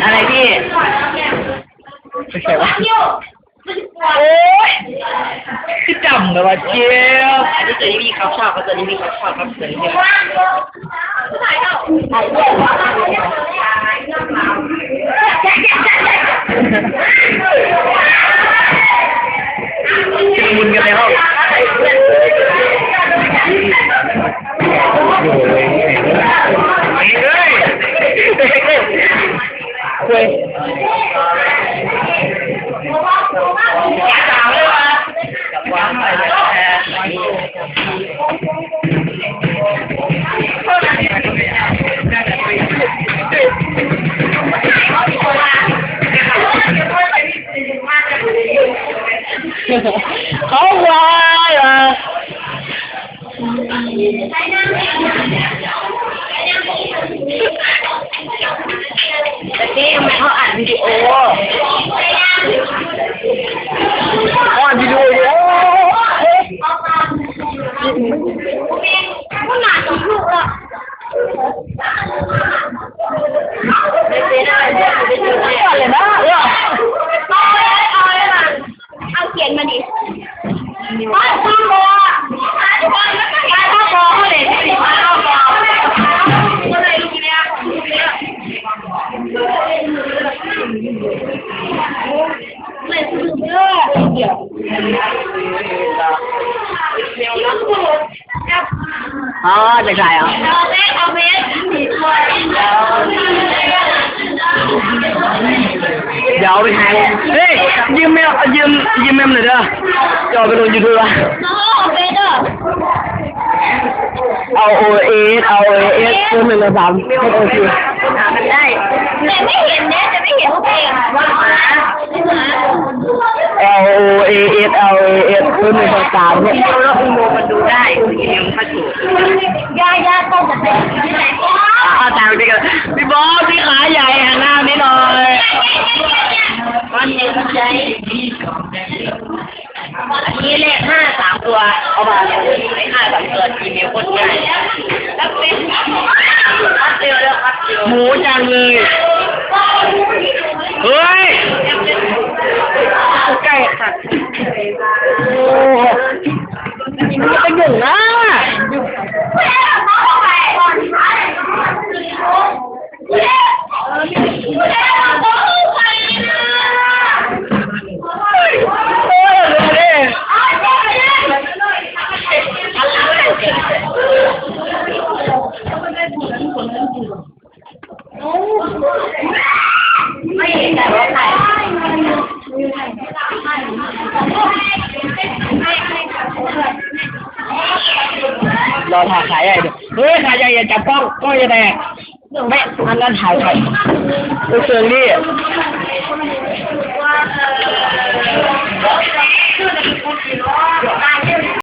อะไรพี่ไม่ใช่วะโอ้ยคือจำเลยว่าเจี๊ยบอันนี้เจอที่พี่เขาชอบเขาเจอที่พี่เขาชอบครับเจอที่พี่จะมุนกันในห้องคุยวางไปเลยเขาว่าอ่ะแต่ที่ทำไมเขาอัดวิดีโอเขาอัดวิดีโอเยอะก็หนาสองลูกละไม่เป็นอะไรเลยนะเอาเขียนมาดิข้าวบอข้าวบอเขาเลยข้าวบอก็เลยลูกเนี่ยเลยซื้อเยอะเดี๋ยวอ๋อจะใช่เหรอเดี๋ยวไปหาเฮ้ยยืมแมวยืมแมวหน่อยเด้อจะเอาไปลงยูทูบอ่ะเอาโอเอสเพิ่มเป็น3ให้โอเคหากันได้แต่ไม่เห็นเนี่ยจะไม่เห็นเพลงว่าLOAS เพิ่มเป็น3เนี่ยแล้วอีโมมันดูได้อีเมลมันถูกย่าต้องจะเป็นที่ไหนตามไปกันพี่บอสพี่ขาใหญ่หันหน้านิดหน่อยวันนี้ก็ใช้นี่เลข5 3 ตัวเอามาเลย5 3 ตัวอีเมลโคตรง่ายแล้วเป็นคัดเดียวแล้วคัดเดียวหมูจังเลยเฮ้ยไก่ค่ะโอ้มันจะเป็นหยุ่งนะไม่เห็นแต่ว่าใครรอถ่ายขายใหญ่ดิเฮ้ยขายใหญ่อย่าจับกล้องจะแตกไม่อันนั้นถ่ายใครดูเชิงดิได้